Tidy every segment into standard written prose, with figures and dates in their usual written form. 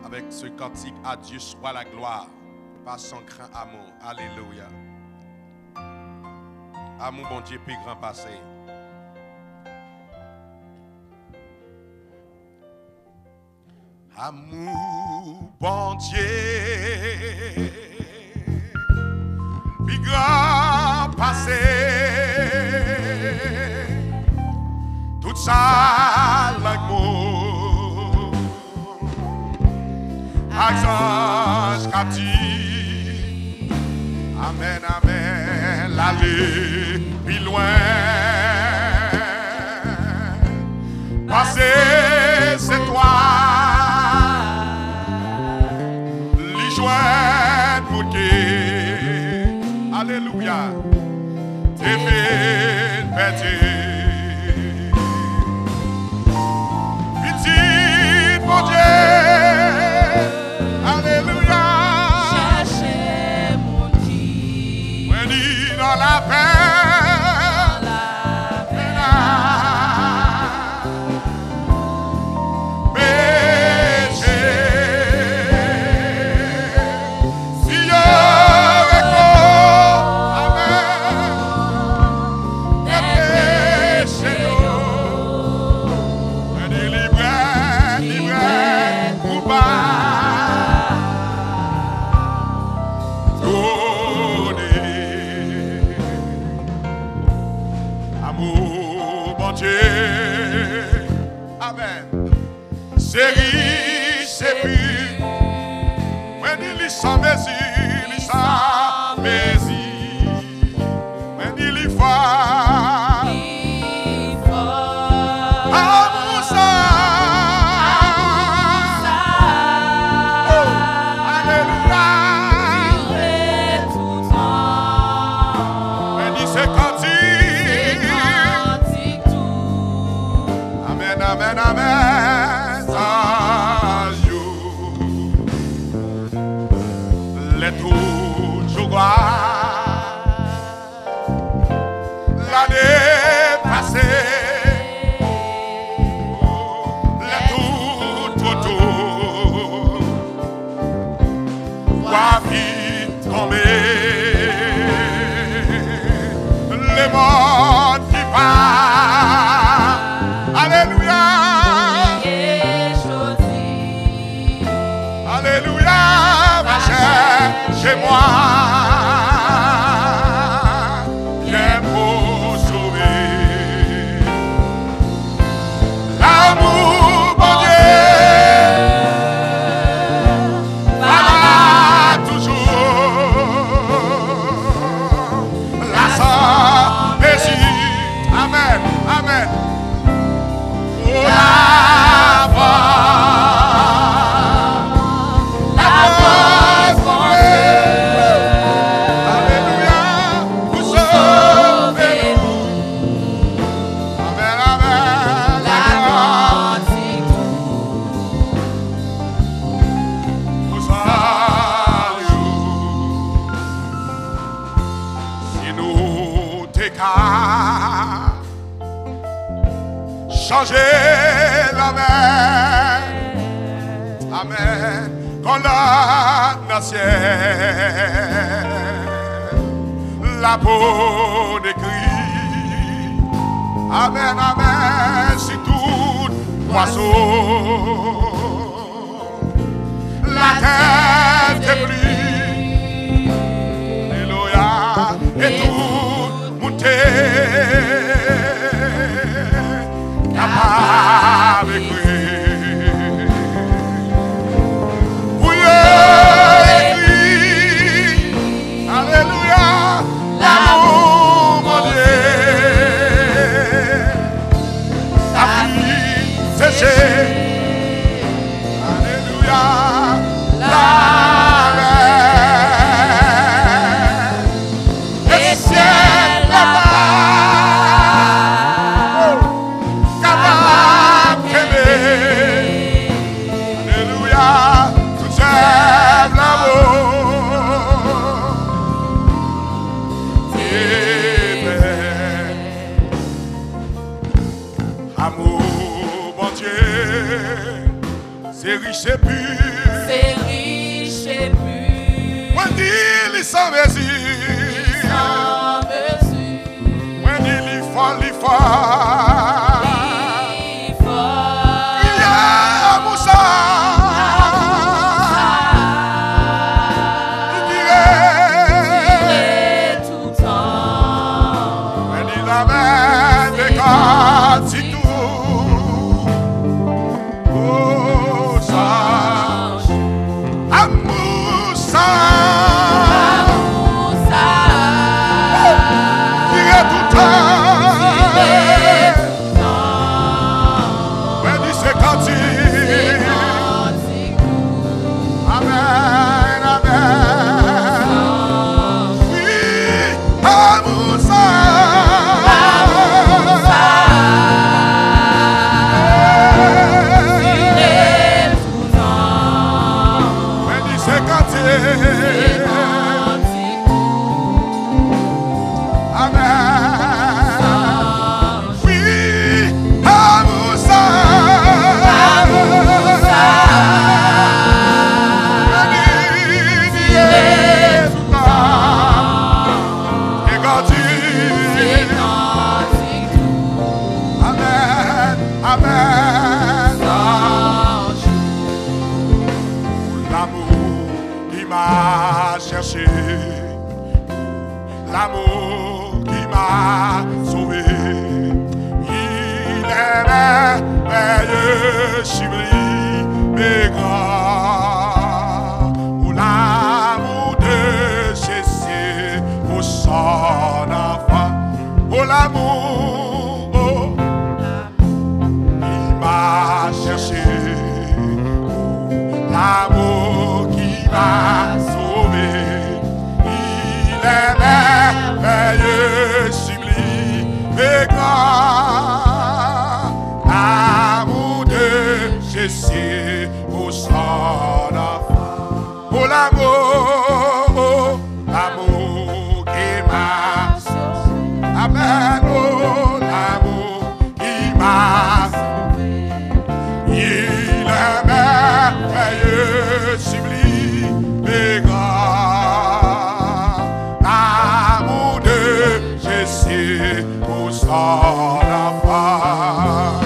avec ce cantique à Dieu soit la gloire par son grand amour. Alléluia. Amour bon Dieu plus grand passé. Amour bon Dieu plus grand passé. Tout ça l'amour Axange captif. Amen, amen. L'aller plus loin. Passer, c'est toi. Les joints pour que. Alléluia. T'es fait péter. Petit, mon Dieu. Alléluia. Cherchez mon Dieu. Dans la paix. C'est riche, c'est pur. When il est sans mesure, il est sans mesure. When il est fort, amour ça. Alléluia. When il se cantique. Amen, amen, amen. L'année passée, les tout, voix vite tomber, les morts qui partent, alléluia, alléluia, ma chère, chez moi. Changer la mer, amen, quand la nation, la peau d'écrit, amen, amen, c'est tout poisson, la terre débris, alléluia, et tout monter. Avec lui. Oui, alléluia, l'amour, mon Dieu, ta fille séchée, alléluia, la mer, le ciel là-bas. C'est riche et pur. sans mesure. When il fall, il fall. Yeah, Moussa. Il dirait tout temps. when il amène des cartes, c'est tout. Oh, ça. À Moussa. Dirait tout temps. When il s'est cantique. Amen, amen. Oui, à Moussa. When il s'est cantique. Amen. Oui, à Moussa. Amen, amen. L'amour qui m'a cherché, l'amour qui m'a sauvé, il est merveilleux, sublime et grand. Pour l'amour de Jésus, pour son enfant, pour l'amour qui m'a cherché, l'amour qui m'a sauvé, il est merveilleux, sublime et grand. L'amour de Jésus pour son enfant, pour l'amour, l'amour qui m'a sauvé. Amen, oh, l'amour qui m'a sauvé. Il est merveilleux, sublime et grand. L'amour de Jésus pour son enfant.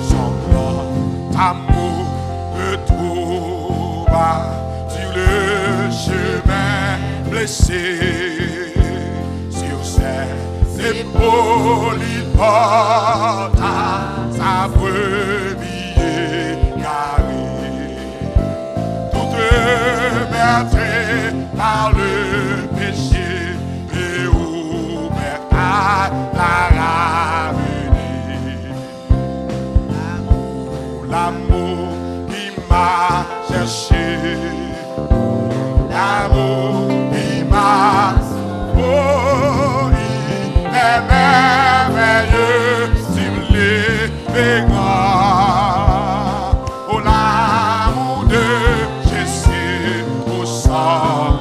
Son grand amour me trouva sur le chemin blessé. Sur ses épaules, il porta sa brebis égarée. Toute meurtrie par le péché et ouverte à la ramener. L'amour qui m'a cherché, l'amour qui m'a sauvé, il est merveilleux, sublime et grand. Oh, l'amour de Jésus au sang,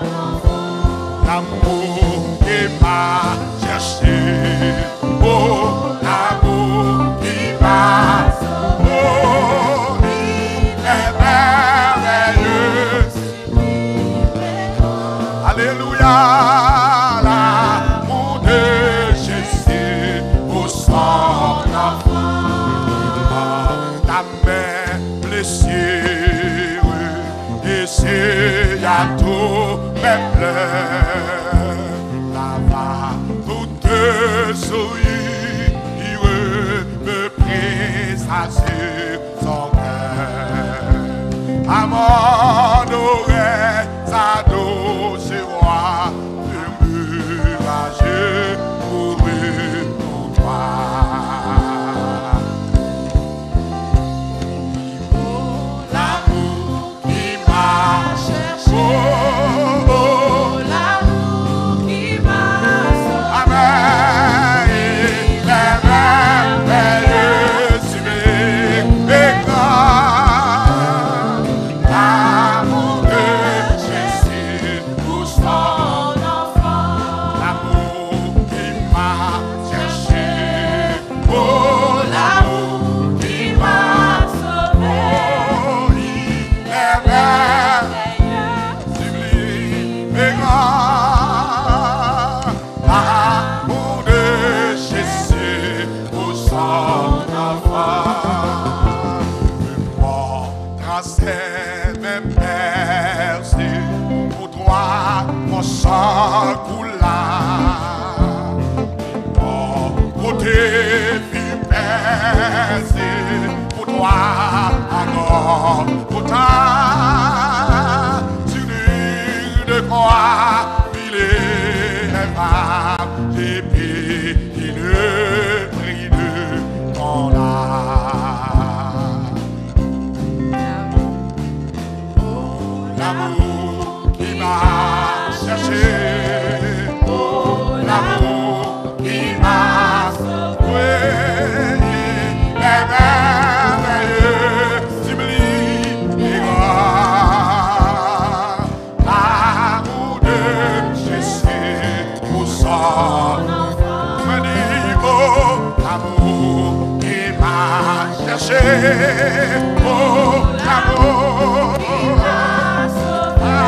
l'amour qui m'a cherché, oh, l'amour qui m'a sauvé, oh, il est merveilleux. Alléluia, l'amour de Jésus au sang enfant. Ta main blessure, essuya tous mes pleurs. Lava toute souillure, me prise sur son cœur. À mon oreille, sa douce voix murmure, couru pour toi. L'amour qui m'a cherché, oh, oh, L'amour qui m'a sauvé. amen, il est merveilleux, sublime et grand. mes percées, pour toi mon sang coula. Mon côté fut percé, pour toi encore, pour toi, sur l'une de croix, il est pas, j'ai payé le prix de ton âme. L'amour qui m'a cherché, l'amour qui m'a sauvé, les merveilleux sublimes et grands, l'amour de Jésus pour son enfant. Me dit, oh, l'amour qui m'a cherché, oh, l'amour qui m'a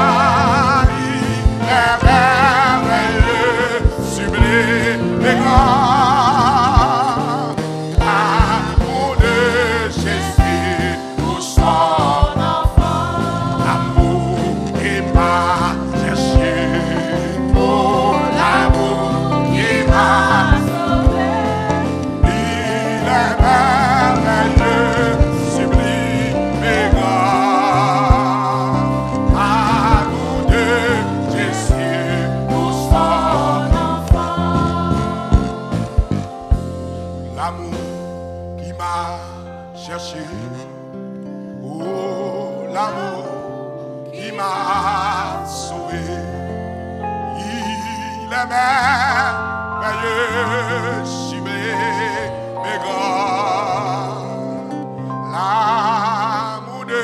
l'amour de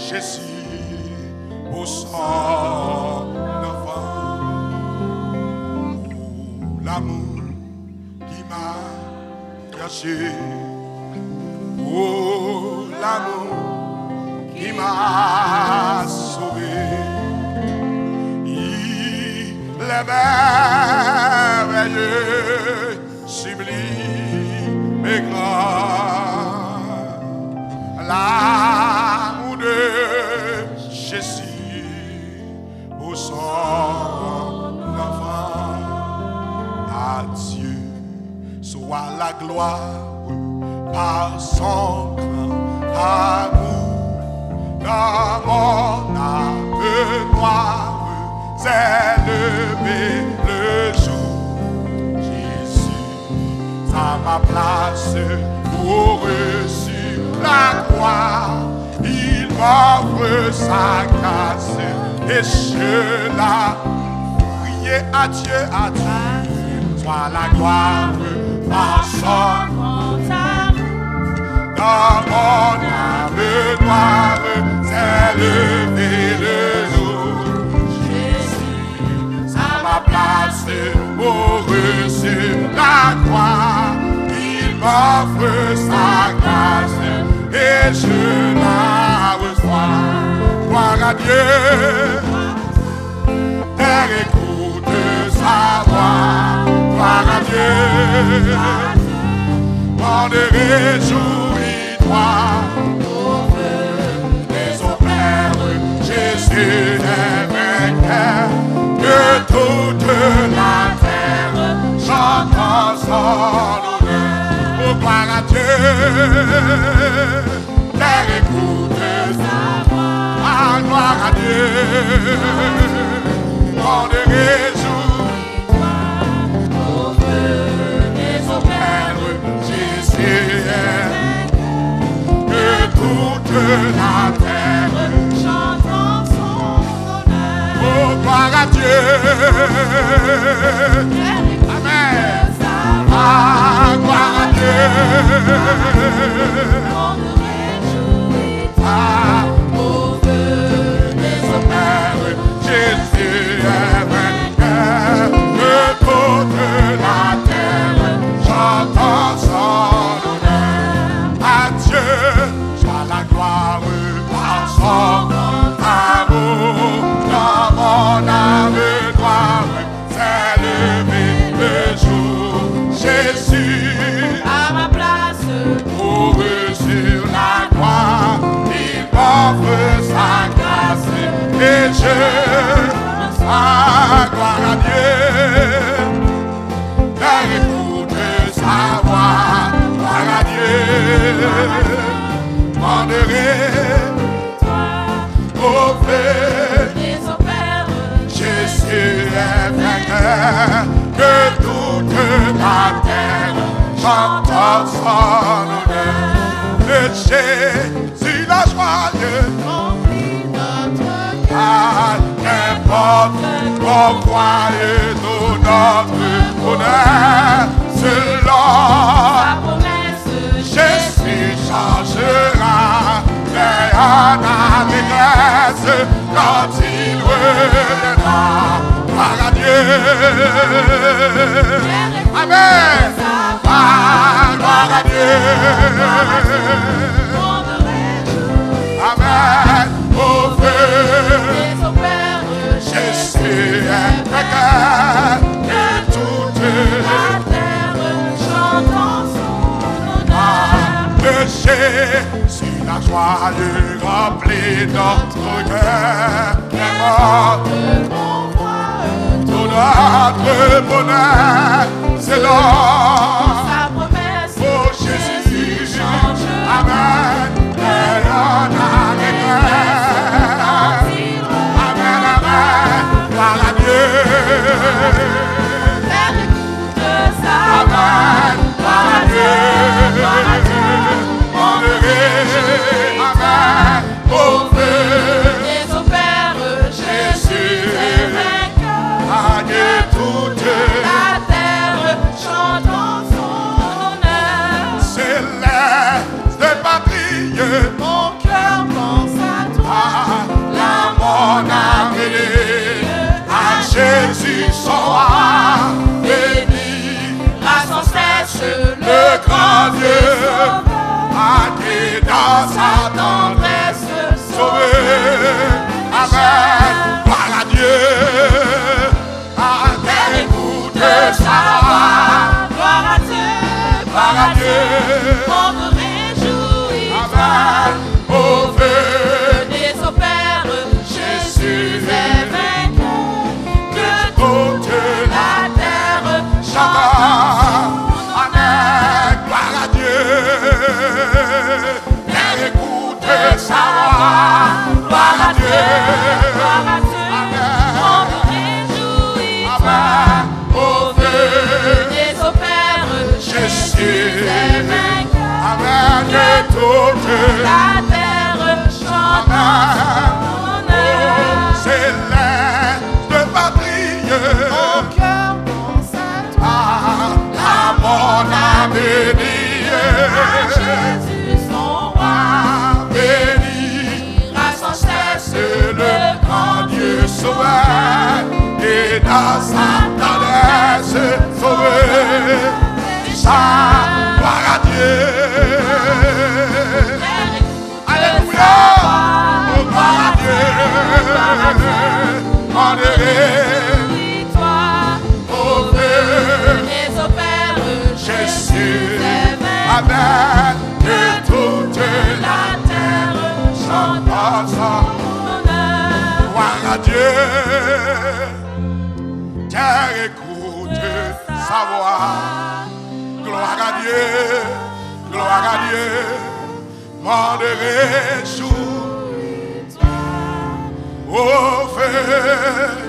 Jésus pour son enfant. L'amour qui m'a cherché, oh, l'amour qui m'a sauvé. Il est merveilleux, sublime et grand. L'amour de Jésus pour son enfant. À Dieu soit la gloire par son grand amour. Dans mon âme noire s'est levé le jour. Jésus à ma place pour sur la croix. Il m'offre sa grâce et je la prier à Dieu, soit la gloire par son grand amour. Dans mon âme noire s'est levé le jour. Jésus à ma place pour sur la croix. Il m'offre sa grâce et je la reçois. Gloire à Dieu, terre écoute sa voix. Gloire à Dieu, monde réjouis-toi. Les eaux Père, Jésus est vainqueur, que toute la terre chante son honneur. Oh, gloire à Dieu, terre écoute sa voix. Ah, gloire à Dieu, monde réjouis-toi. Au feu des eaux Père, Jésus est vainqueur, que toute la terre chante son honneur. Oh, gloire à Dieu, amen. Ah, gloire à Dieu, on nous réjouit. Ah, au feu des eaux Père, Jésus est vainqueur, que toute la terre chante son honneur. À Dieu soit la gloire par son grand amour. Dans mon âme noire s'est levé le jour. Jésus à ma place pour sur sa grâce et je gloire à Dieu. Terre écoute sa voix, gloire à Dieu. Manderai au feu des opères, Jésus est vainqueur, que toute la terre chante son honneur. De Jésus la joyeuse remplis notre cœur. Qu'importe qu'on croyait tout notre bonheur, selon Sa promesse, Jésus changera, mais en allégresse quand il reviendra. Gloire à Dieu. Amen. Gloire à Dieu. Amen. Au feu, des opères, Jésus est vainqueur, et toute la terre chante en son honneur. de Jésus la joyeuse remplit notre cœur. Qu'importe On voit tout notre bonheur, c'est l'or. sa promesse, Oh Jésus, changera. Amen. Et on a les grâces. Amen, amen. Gloire à Dieu. Terre écoute sa Amen. Gloire à Dieu. gloire à Dieu. On le amen. Au feu, Des opères, Jésus est vainqueur. à Dieu toute La terre chante en son honneur. céleste patrie. Mon cœur pense à toi. La mon âme bénie, à Jésus son roi, béni, Sans cesse le grand Dieu, à qui dans sa tendresse sauvé. Amen. Gloire à Dieu, à terre écoute sa voix. Gloire à Dieu, Gloire à Dieu. on me réjouit. Amen. Au feu, Des opères, Jésus est vainqueur. Que toute la terre chante. Amen, gloire à Dieu. Terre écoute sa voix. Gloire à Dieu, gloire à Dieu, Amen. on me réjouit. Amen. Au feu, Des opères, Jésus est vainqueur. Amen. Que toute La terre chante Amen. son honneur. céleste patrie. Mon cœur pense à toi. À mon âme bénie. À Jésus son roi. Béni. Ira sans cesse Le grand Dieu sauveur et dans sa tendresse sauvé. Sa gloire à Dieu. Alléluia. Oh, gloire à Dieu. Honoré Victoire au feu. des opères, Jésus. est vainqueur. Amen. Que toute la La terre chante chante son honneur. gloire à Dieu. Terre écoute sa voix. Gloire à Dieu, gloire à Dieu. Monde réjouit au feu.